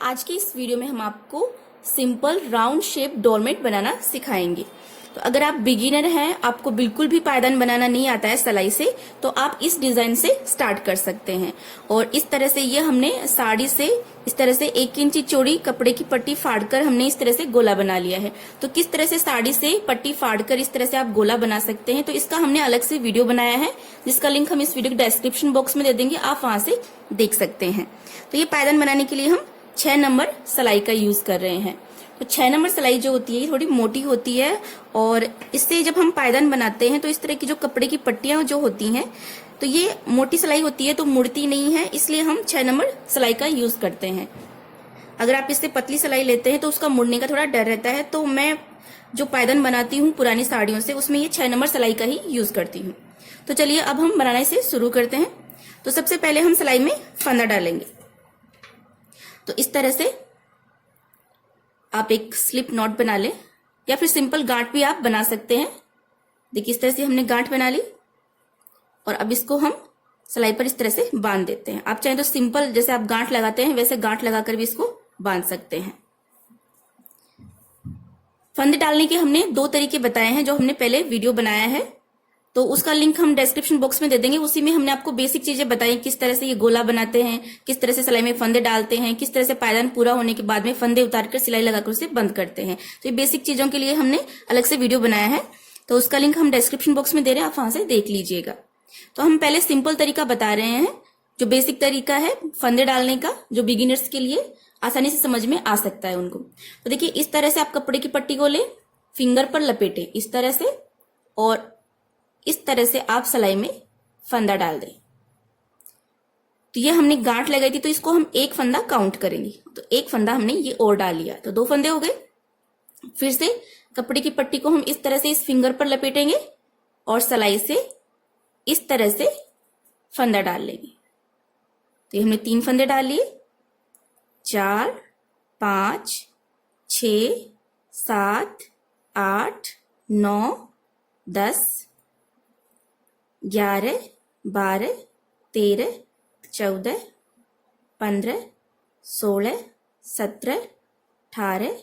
आज की इस वीडियो में हम आपको सिंपल राउंड शेप डोरमेट बनाना सिखाएंगे। तो अगर आप बिगिनर हैं, आपको बिल्कुल भी पायदान बनाना नहीं आता है सिलाई से, तो आप इस डिजाइन से स्टार्ट कर सकते हैं। और इस तरह से ये हमने साड़ी से इस तरह से 1 इंची चौड़ी कपड़े की पट्टी फाड़कर हमने इस तरह से गोला बना लिया है। तो किस तरह से साड़ी से पट्टी फाड़कर इस तरह से आप गोला बना सकते हैं, तो इसका हमने अलग से वीडियो बनाया है, जिसका लिंक हम इस वीडियो के डिस्क्रिप्शन बॉक्स में दे देंगे, आप वहां से देख सकते हैं। तो ये पायदान बनाने के लिए हम 6 नंबर सिलाई का यूज कर रहे हैं। तो 6 नंबर सिलाई जो होती है थोड़ी मोटी होती है, और इससे जब हम पायदान बनाते हैं तो इस तरह की जो कपड़े की पट्टियां जो होती हैं, तो ये मोटी सिलाई होती है तो मुड़ती नहीं है, इसलिए हम 6 नंबर सिलाई का यूज करते हैं। अगर आप इससे पतली सिलाई लेते हैं तो उसका मुड़ने का थोड़ा डर रहता है। तो मैं जो पायदान बनाती हूँ पुरानी साड़ियों से, उसमें ये 6 नंबर सिलाई का ही यूज करती हूँ। तो चलिए अब हम बनाना इसे शुरू करते हैं। तो सबसे पहले हम सिलाई में फंदा डालेंगे। तो इस तरह से आप एक स्लिप नॉट बना लें, या फिर सिंपल गांठ भी आप बना सकते हैं। देखिए इस तरह से हमने गांठ बना ली, और अब इसको हम सिलाई पर इस तरह से बांध देते हैं। आप चाहें तो सिंपल जैसे आप गांठ लगाते हैं वैसे गांठ लगाकर भी इसको बांध सकते हैं। फंदे डालने के हमने 2 तरीके बताए हैं, जो हमने पहले वीडियो बनाया है, तो उसका लिंक हम डिस्क्रिप्शन बॉक्स में दे देंगे। उसी में हमने आपको बेसिक चीजें बताई, किस तरह से ये गोला बनाते हैं, किस तरह से सिलाई में फंदे डालते हैं, किस तरह से पायदान पूरा होने के बाद में फंदे उतारकर सिलाई लगाकर उसे बंद करते हैं। तो ये बेसिक चीजों के लिए हमने अलग से वीडियो बनाया है, तो उसका लिंक हम डिस्क्रिप्शन बॉक्स में दे रहे हैं, आप वहां से देख लीजिएगा। तो हम पहले सिंपल तरीका बता रहे हैं, जो बेसिक तरीका है फंदे डालने का, जो बिगिनर्स के लिए आसानी से समझ में आ सकता है उनको। तो देखिए इस तरह से आप कपड़े की पट्टी को ले, फिंगर पर लपेटे इस तरह से, और इस तरह से आप सिलाई में फंदा डाल दें। तो ये हमने गांठ लगाई थी, तो इसको हम 1 फंदा काउंट करेंगे। तो 1 फंदा हमने ये और डाल लिया, तो 2 फंदे हो गए। फिर से कपड़े की पट्टी को हम इस तरह से इस फिंगर पर लपेटेंगे, और सिलाई से इस तरह से फंदा डाल लेंगे। तो ये हमने 3 फंदे डाल लिए, 4, 5, 6, 7, 8, 9, 10, 11, 12, 13, 14, 15, 16, 17, 18,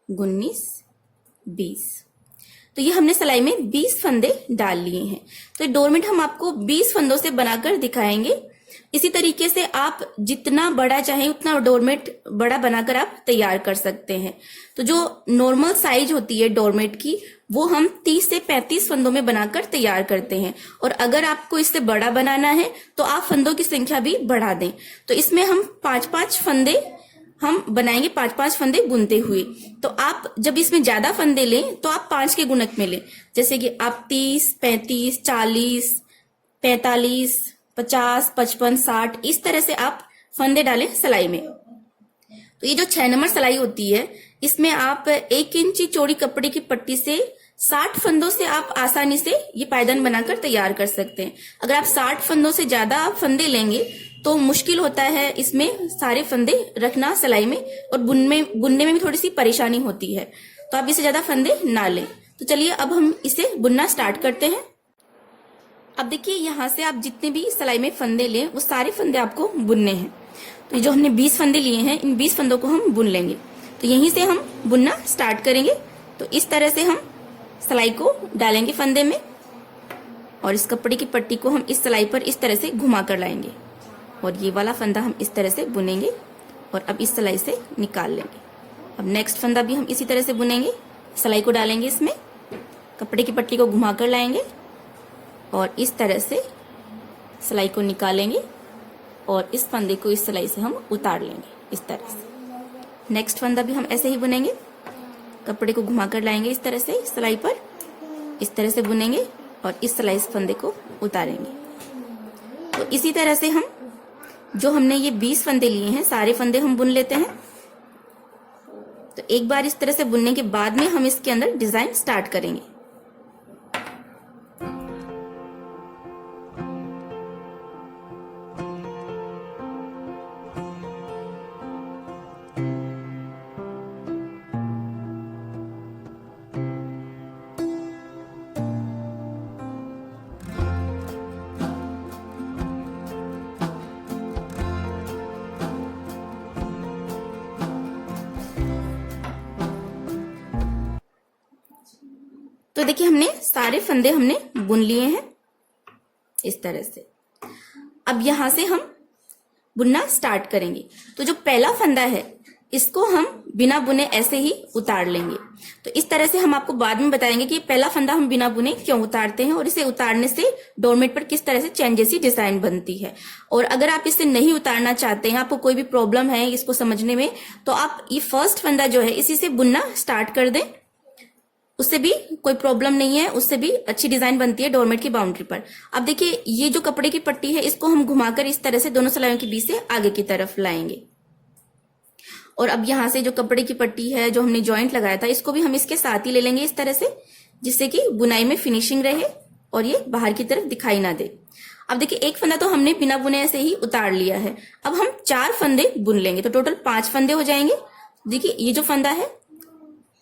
19, 20। तो ये हमने सिलाई में 20 फंदे डाल लिए हैं। तो ये डोरमेट हम आपको 20 फंदों से बनाकर दिखाएंगे। इसी तरीके से आप जितना बड़ा चाहें उतना डोरमेट बड़ा बनाकर आप तैयार कर सकते हैं। तो जो नॉर्मल साइज होती है डोरमेट की, वो हम 30 से 35 फंदों में बनाकर तैयार करते हैं। और अगर आपको इससे बड़ा बनाना है तो आप फंदों की संख्या भी बढ़ा दें। तो इसमें हम 5-5 फंदे हम बनाएंगे, 5-5 फंदे बुनते हुए। तो आप जब इसमें ज्यादा फंदे लें तो आप 5 के गुणक में लें, जैसे कि आप 30, 35, 40, 45, 50, 55, 60 इस तरह से आप फंदे डालें सिलाई में। तो ये जो 6 नंबर सिलाई होती है, इसमें आप 1 इंची चौड़ी कपड़े की पट्टी से 60 फंदों से आप आसानी से ये पायदान बनाकर तैयार कर सकते हैं। अगर आप 60 फंदों से ज्यादा आप फंदे लेंगे तो मुश्किल होता है इसमें सारे फंदे रखना सिलाई में, और बुनने में भी थोड़ी सी परेशानी होती है। तो आप इससे ज्यादा फंदे ना लें। तो चलिए अब हम इसे बुनना स्टार्ट करते हैं। अब देखिए यहाँ से आप जितने भी सिलाई में फंदे लें वो सारे फंदे आपको बुनने हैं। तो ये जो हमने 20 फंदे लिए हैं, इन 20 फंदों को हम बुन लेंगे। तो यहीं से हम बुनना स्टार्ट करेंगे। तो इस तरह से हम सिलाई को डालेंगे फंदे में, और इस कपड़े की पट्टी को हम इस सिलाई पर इस तरह से घुमा कर लाएंगे, और ये वाला फंदा हम इस तरह से बुनेंगे, और अब इस सिलाई से निकाल लेंगे। अब नेक्स्ट फंदा भी हम इसी तरह से बुनेंगे, सिलाई को डालेंगे इसमें, कपड़े की पट्टी को घुमा कर लाएंगे, और इस तरह से सिलाई को निकालेंगे, और इस फंदे को इस सिलाई से हम उतार लेंगे इस तरह से। नेक्स्ट फंदा भी हम ऐसे ही बुनेंगे, कपड़े को घुमा कर लाएंगे इस तरह से सिलाई पर, इस तरह से बुनेंगे, और इस सिलाई से फंदे को उतारेंगे। तो इसी तरह से हम जो हमने ये 20 फंदे लिए हैं सारे फंदे हम बुन लेते हैं। तो एक बार इस तरह से बुनने के बाद में हम इसके अंदर डिजाइन स्टार्ट करेंगे। तो देखिए हमने सारे फंदे हमने बुन लिए हैं इस तरह से। अब यहां से हम बुनना स्टार्ट करेंगे। तो जो पहला फंदा है इसको हम बिना बुने ऐसे ही उतार लेंगे। तो इस तरह से हम आपको बाद में बताएंगे कि पहला फंदा हम बिना बुने क्यों उतारते हैं और इसे उतारने से डोरमेट पर किस तरह से चैन जैसी डिजाइन बनती है। और अगर आप इसे नहीं उतारना चाहते हैं, आपको कोई भी प्रॉब्लम है इसको समझने में, तो आप ये फर्स्ट फंदा जो है इसी से बुनना स्टार्ट कर दें। उससे भी कोई प्रॉब्लम नहीं है, उससे भी अच्छी डिजाइन बनती है डोरमेट की बाउंड्री पर। अब देखिए ये जो कपड़े की पट्टी है इसको हम घुमाकर इस तरह से दोनों सिलाइयों के बीच से आगे की तरफ लाएंगे। और अब यहां से जो कपड़े की पट्टी है जो हमने जॉइंट लगाया था इसको भी हम इसके साथ ही ले लेंगे इस तरह से, जिससे कि बुनाई में फिनिशिंग रहे और ये बाहर की तरफ दिखाई ना दे। अब देखिए एक फंदा तो हमने बिना बुने ऐसे ही उतार लिया है। अब हम 4 फंदे बुन लेंगे तो टोटल 5 फंदे हो जाएंगे। देखिए ये जो फंदा है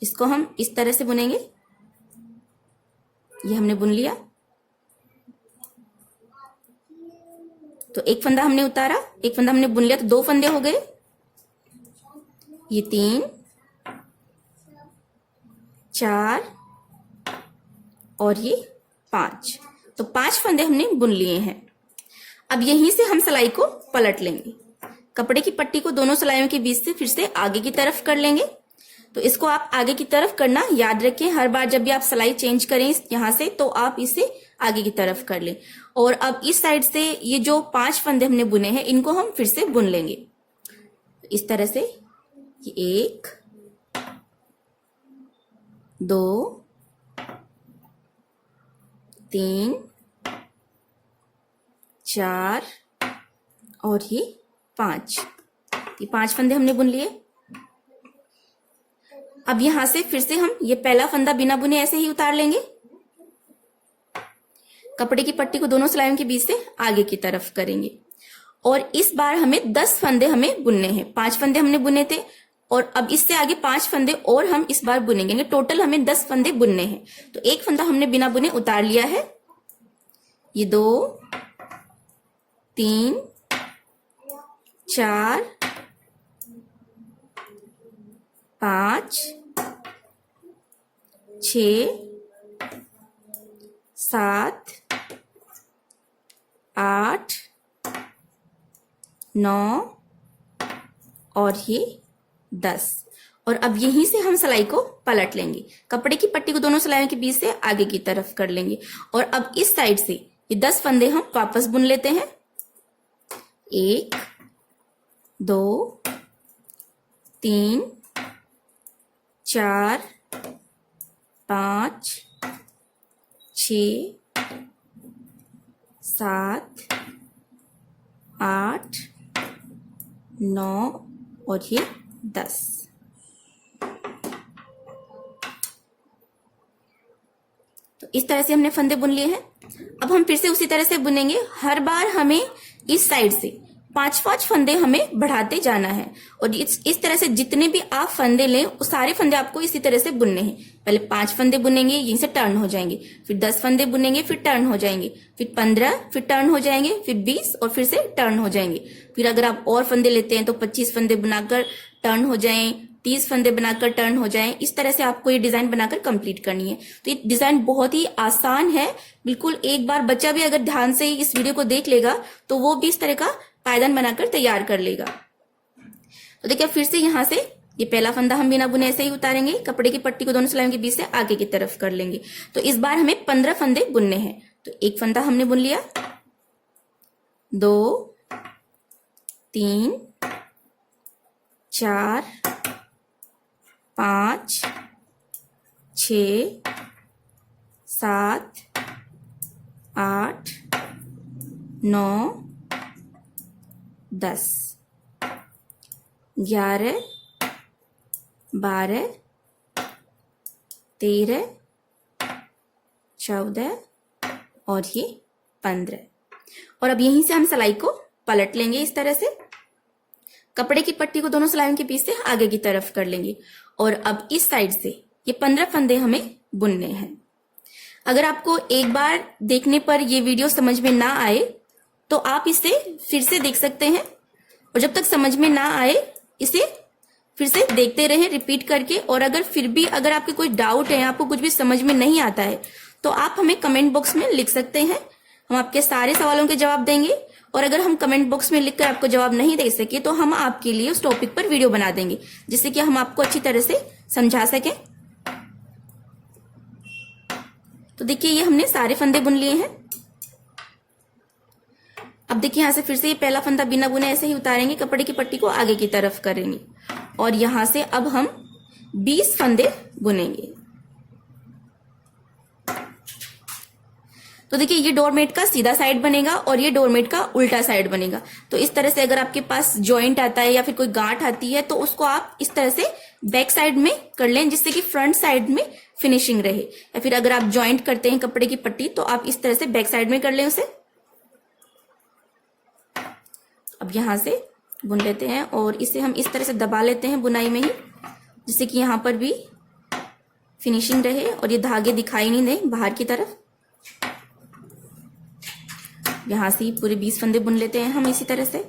इसको हम इस तरह से बुनेंगे। ये हमने बुन लिया। तो एक फंदा हमने उतारा, एक फंदा हमने बुन लिया, तो 2 फंदे हो गए। ये 3 4 और ये 5। तो 5 फंदे हमने बुन लिए हैं। अब यहीं से हम सिलाई को पलट लेंगे। कपड़े की पट्टी को दोनों सिलाइयों के बीच से फिर से आगे की तरफ कर लेंगे। तो इसको आप आगे की तरफ करना याद रखें। हर बार जब भी आप सिलाई चेंज करें यहां से, तो आप इसे आगे की तरफ कर लें। और अब इस साइड से ये जो 5 फंदे हमने बुने हैं इनको हम फिर से बुन लेंगे इस तरह से। ये 1 2 3 4 और ये 5। ये 5 फंदे हमने बुन लिए। अब यहां से फिर से हम ये पहला फंदा बिना बुने ऐसे ही उतार लेंगे। कपड़े की पट्टी को दोनों सिलाइयों के बीच से आगे की तरफ करेंगे। और इस बार हमें 10 फंदे हमें बुनने हैं। 5 फंदे हमने बुने थे और अब इससे आगे 5 फंदे और हम इस बार बुनेंगे। टोटल हमें 10 फंदे बुनने हैं। तो एक फंदा हमने बिना बुने उतार लिया है। ये 2 3 4 5 6 7 8 9 और ये 10। और अब यहीं से हम सिलाई को पलट लेंगे। कपड़े की पट्टी को दोनों सिलाइयों के बीच से आगे की तरफ कर लेंगे। और अब इस साइड से ये 10 फंदे हम वापस बुन लेते हैं। 1 2 3 4 5 6 7 8 9 और ये 10। तो इस तरह से हमने फंदे बुन लिए हैं। अब हम फिर से उसी तरह से बुनेंगे। हर बार हमें इस साइड से 5-5 फंदे हमें बढ़ाते जाना है। और इस तरह से जितने भी आप फंदे लें उस सारे फंदे आपको इसी तरह से बुनने हैं। पहले 5 फंदे बुनेंगे, यहीं से टर्न हो जाएंगे, फिर 10 फंदे बुनेंगे, फिर टर्न हो जाएंगे, फिर 15, फिर टर्न हो जाएंगे, फिर 20 और फिर से टर्न हो जाएंगे। फिर अगर आप और फंदे लेते हैं तो 25 फंदे बनाकर टर्न हो जाएं, 30 फंदे बनाकर टर्न हो जाएं। इस तरह से आपको ये डिजाइन बनाकर कंप्लीट करनी है। तो ये डिजाइन बहुत ही आसान है। बिल्कुल एक बार बच्चा भी अगर ध्यान से इस वीडियो को देख लेगा तो वो भी इस तरह का पायदान बनाकर तैयार कर लेगा। तो देखिए फिर से यहां से ये पहला फंदा हम बिना बुने ऐसे ही उतारेंगे। कपड़े की पट्टी को दोनों सिलाइयों के बीच से आगे की तरफ कर लेंगे। तो इस बार हमें 15 फंदे बुनने हैं। तो एक फंदा हमने बुन लिया, 2 3 4 5 6 7 8 9 10 11 12 13 14 और ये 15। और अब यहीं से हम सिलाई को पलट लेंगे इस तरह से। कपड़े की पट्टी को दोनों सिलाइयों के बीच से आगे की तरफ कर लेंगे। और अब इस साइड से ये 15 फंदे हमें बुनने हैं। अगर आपको एक बार देखने पर ये वीडियो समझ में ना आए तो आप इसे फिर से देख सकते हैं। और जब तक समझ में ना आए इसे फिर से देखते रहें रिपीट करके। और अगर फिर भी अगर आपके कोई डाउट है, आपको कुछ भी समझ में नहीं आता है, तो आप हमें कमेंट बॉक्स में लिख सकते हैं, हम आपके सारे सवालों के जवाब देंगे। और अगर हम कमेंट बॉक्स में लिखकर आपको जवाब नहीं दे सके तो हम आपके लिए उस टॉपिक पर वीडियो बना देंगे, जिससे कि हम आपको अच्छी तरह से समझा सकें। तो देखिए ये हमने सारे फंदे बुन लिए हैं। अब देखिए यहां से फिर से ये पहला फंदा बिना बुने ऐसे ही उतारेंगे, कपड़े की पट्टी को आगे की तरफ करेंगे और यहां से अब हम 20 फंदे बुनेंगे। तो देखिए ये डोरमेट का सीधा साइड बनेगा और ये डोरमेट का उल्टा साइड बनेगा। तो इस तरह से अगर आपके पास जॉइंट आता है या फिर कोई गांठ आती है तो उसको आप इस तरह से बैक साइड में कर लें, जिससे कि फ्रंट साइड में फिनिशिंग रहे। या फिर अगर आप जॉइंट करते हैं कपड़े की पट्टी तो आप इस तरह से बैक साइड में कर लें उसे। अब यहां से बुन लेते हैं और इसे हम इस तरह से दबा लेते हैं बुनाई में ही, जिससे कि यहां पर भी फिनिशिंग रहे और ये धागे दिखाई नहीं दे बाहर की तरफ। यहां से ही पूरे 20 फंदे बुन लेते हैं हम इसी तरह से।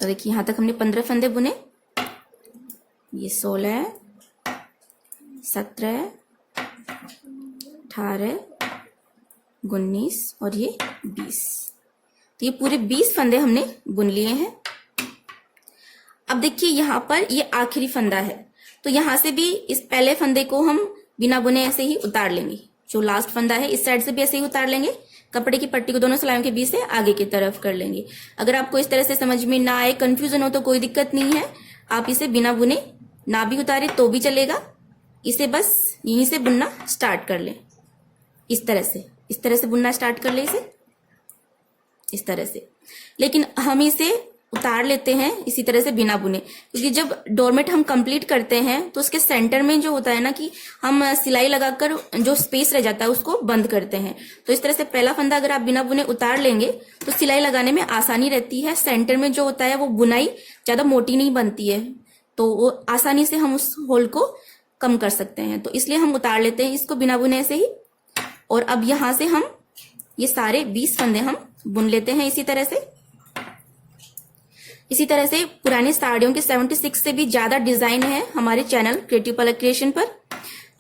तो देखिए यहां तक हमने 15 फंदे बुने। ये 16, 17, 18, 19 और ये 20। तो ये पूरे 20 फंदे हमने बुन लिए हैं। अब देखिए यहां पर ये आखिरी फंदा है, तो यहां से भी इस पहले फंदे को हम बिना बुने ऐसे ही उतार लेंगे। जो लास्ट फंदा है इस साइड से भी ऐसे ही उतार लेंगे, कपड़े की पट्टी को दोनों सिलाइयों के बीच से आगे की तरफ कर लेंगे। अगर आपको इस तरह से समझ में ना आए, कंफ्यूजन हो, तो कोई दिक्कत नहीं है, आप इसे बिना बुने ना भी उतारे तो भी चलेगा। इसे बस यहीं से बुनना स्टार्ट कर लें, इस तरह से बुनना स्टार्ट कर ले इसे, इस तरह से। लेकिन हम इसे उतार लेते हैं इसी तरह से बिना बुने, क्योंकि जब डोरमेट हम कंप्लीट करते हैं तो उसके सेंटर में जो होता है ना कि हम सिलाई लगाकर जो स्पेस रह जाता है उसको बंद करते हैं। तो इस तरह से पहला फंदा अगर आप बिना बुने उतार लेंगे तो सिलाई लगाने में आसानी रहती है। सेंटर में जो होता है वो बुनाई ज्यादा मोटी नहीं बनती है, तो वो आसानी से हम उस होल को कम कर सकते हैं। तो इसलिए हम उतार लेते हैं इसको बिना बुने से ही। और अब यहां से हम ये सारे 20 फंदे हम बुन लेते हैं इसी तरह से। इसी तरह से पुरानी साड़ियों के 76 से भी ज्यादा डिजाइन है हमारे चैनल क्रिएटिव पलक क्रिएशन पर।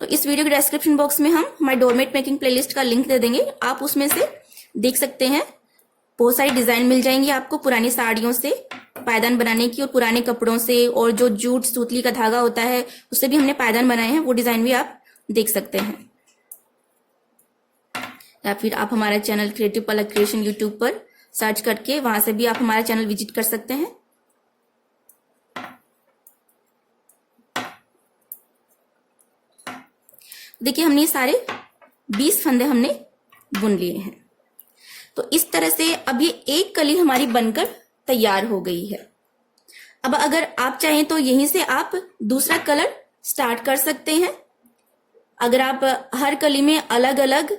तो इस वीडियो के डिस्क्रिप्शन बॉक्स में हम हमारे डोरमेट मेकिंग प्लेलिस्ट का लिंक दे देंगे, आप उसमें से देख सकते हैं। बहुत सारी डिजाइन मिल जाएंगी आपको पुरानी साड़ियों से पायदान बनाने की, और पुराने कपड़ों से, और जो जूट सूतली का धागा होता है उससे भी हमने पायदान बनाए हैं, वो डिजाइन भी आप देख सकते हैं। या फिर आप हमारा चैनल क्रिएटिव पलक क्रिएशन यूट्यूब पर सर्च करके वहां से भी आप हमारा चैनल विजिट कर सकते हैं। देखिए हमने सारे 20 फंदे हमने बुन लिए हैं। तो इस तरह से अब ये एक कली हमारी बनकर तैयार हो गई है। अब अगर आप चाहें तो यहीं से आप दूसरा कलर स्टार्ट कर सकते हैं। अगर आप हर कली में अलग अलग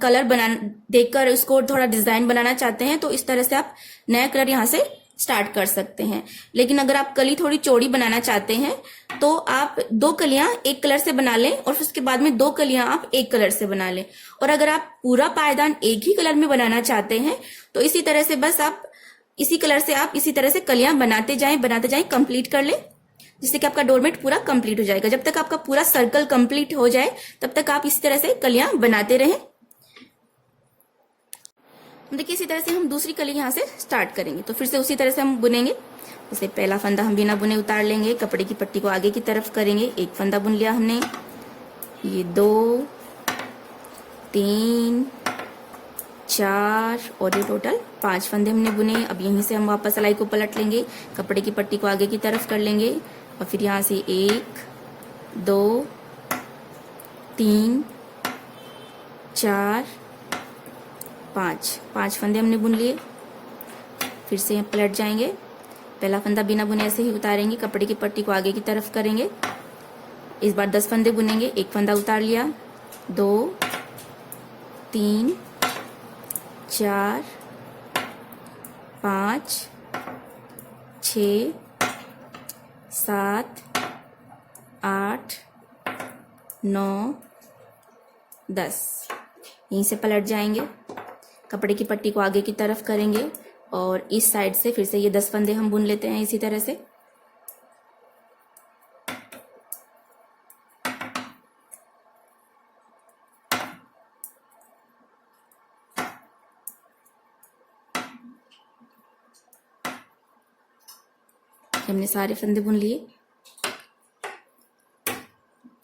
कलर बना देखकर उसको थोड़ा डिजाइन बनाना चाहते हैं तो इस तरह से आप नया कलर यहां से स्टार्ट कर सकते हैं। लेकिन अगर आप कली थोड़ी चौड़ी बनाना चाहते हैं तो आप 2 कलियां एक कलर से बना लें और फिर उसके बाद में 2 कलियां आप एक कलर से बना लें। और अगर आप पूरा पायदान एक ही कलर में बनाना चाहते हैं तो इसी तरह से बस आप इसी कलर से आप इसी तरह से कलियां बनाते जाएं, कंप्लीट कर लें, जिससे कि आपका डोरमेट पूरा कंप्लीट हो जाएगा। जब तक आपका पूरा सर्कल कंप्लीट हो जाए तब तक आप इसी तरह से कलियां बनाते रहें। देखिए इसी तरह से हम दूसरी कली यहाँ से स्टार्ट करेंगे। तो फिर से उसी तरह से हम बुनेंगे। जैसे पहला फंदा हम बिना बुने उतार लेंगे, कपड़े की पट्टी को आगे की तरफ करेंगे, एक फंदा बुन लिया हमने, ये 2, 3, 4 और ये टोटल 5 फंदे हमने बुने। अब यहीं से हम वापस सिलाई को पलट लेंगे, कपड़े की पट्टी को आगे की तरफ कर लेंगे और फिर यहाँ से 1, 2, 3, 4, 5 फंदे हमने बुन लिए। फिर से यहाँ पलट जाएंगे, पहला फंदा बिना बुने ऐसे ही उतारेंगे, कपड़े की पट्टी को आगे की तरफ करेंगे। इस बार 10 फंदे बुनेंगे, एक फंदा उतार लिया, 2, 3, 4, 5, 6, 7, 8, 9, 10। यहीं से पलट जाएंगे, कपड़े की पट्टी को आगे की तरफ करेंगे और इस साइड से फिर से ये 10 फंदे हम बुन लेते हैं इसी तरह से। हमने सारे फंदे बुन लिए।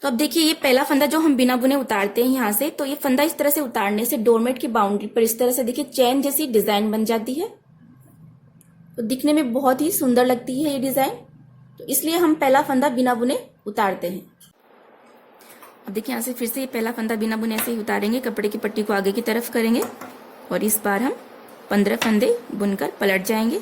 तो अब देखिए ये पहला फंदा जो हम बिना बुने उतारते हैं यहाँ से, तो ये फंदा इस तरह से उतारने से डोरमेट की बाउंड्री पर इस तरह से देखिए चैन जैसी डिजाइन बन जाती है। तो दिखने में बहुत ही सुंदर लगती है ये डिजाइन, तो इसलिए हम पहला फंदा बिना बुने उतारते हैं। अब देखिए यहाँ से फिर से ये पहला फंदा बिना बुने ऐसे ही उतारेंगे, कपड़े की पट्टी को आगे की तरफ करेंगे और इस बार हम 15 फंदे बुनकर पलट जाएंगे।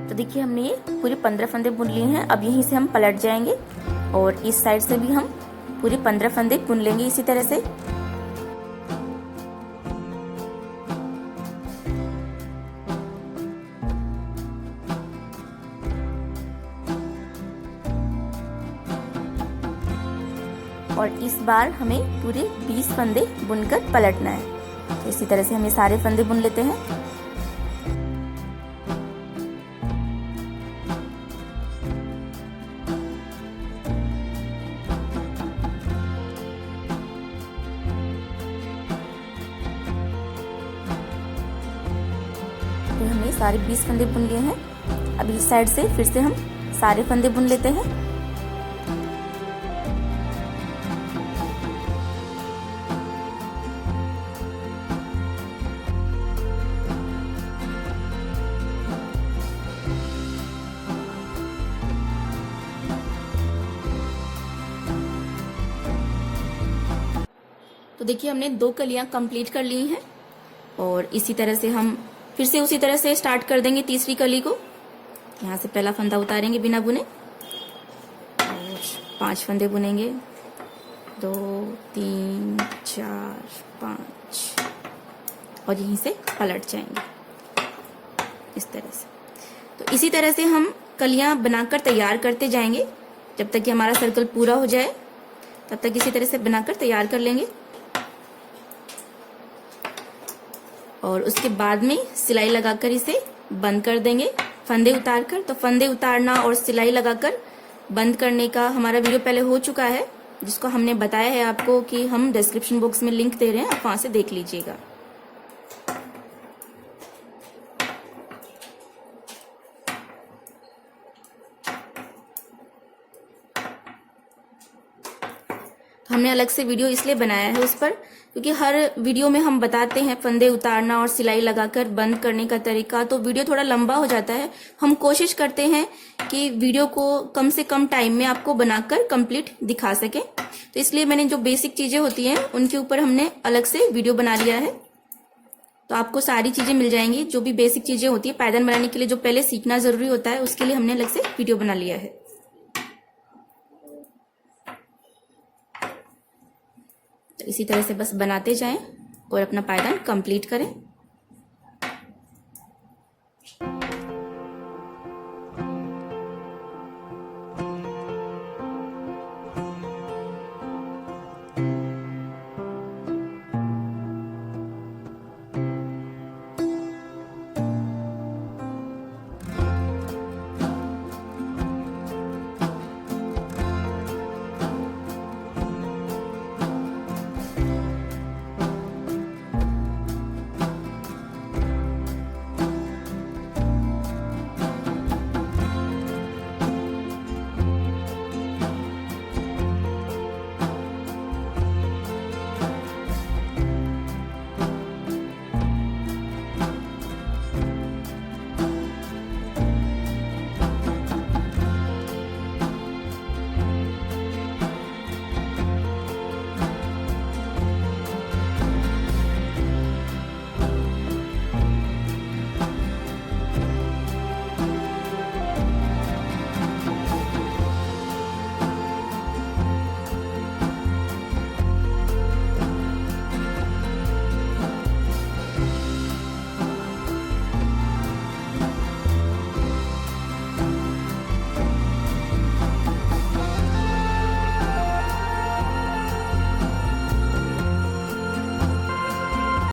तो देखिए हमने ये पूरे 15 फंदे बुन लिए हैं। अब यहीं से हम पलट जाएंगे और इस साइड से भी हम पूरे 15 फंदे बुन लेंगे इसी तरह से। और इस बार हमें पूरे 20 फंदे बुनकर पलटना है। तो इसी तरह से हम ये सारे फंदे बुन लेते हैं। हमने सारे 20 फंदे बुन लिए हैं। अब इस साइड से फिर से हम सारे फंदे बुन लेते हैं। तो देखिए हमने 2 कलियां कंप्लीट कर ली हैं और इसी तरह से हम फिर से उसी तरह से स्टार्ट कर देंगे तीसरी कली को। यहाँ से पहला फंदा उतारेंगे बिना बुने और 5 फंदे बुनेंगे, 2 3 4 5 और यहीं से पलट जाएंगे इस तरह से। तो इसी तरह से हम कलियां बनाकर तैयार करते जाएंगे जब तक कि हमारा सर्कल पूरा हो जाए, तब तक इसी तरह से बनाकर तैयार कर लेंगे। और उसके बाद में सिलाई लगाकर इसे बंद कर देंगे फंदे उतारकर। तो फंदे उतारना और सिलाई लगाकर बंद करने का हमारा वीडियो पहले हो चुका है, जिसको हमने बताया है आपको कि हम डिस्क्रिप्शन बॉक्स में लिंक दे रहे हैं, आप वहां से देख लीजिएगा। तो हमने अलग से वीडियो इसलिए बनाया है उस पर, क्योंकि हर वीडियो में हम बताते हैं फंदे उतारना और सिलाई लगाकर बंद करने का तरीका, तो वीडियो थोड़ा लंबा हो जाता है। हम कोशिश करते हैं कि वीडियो को कम से कम टाइम में आपको बनाकर कंप्लीट दिखा सके, तो इसलिए मैंने जो बेसिक चीजें होती हैं उनके ऊपर हमने अलग से वीडियो बना लिया है। तो आपको सारी चीजें मिल जाएंगी, जो भी बेसिक चीजें होती है पायदान बनाने के लिए जो पहले सीखना जरूरी होता है, उसके लिए हमने अलग से वीडियो बना लिया है। इसी तरह से बस बनाते जाएं और अपना पायदान कंप्लीट करें।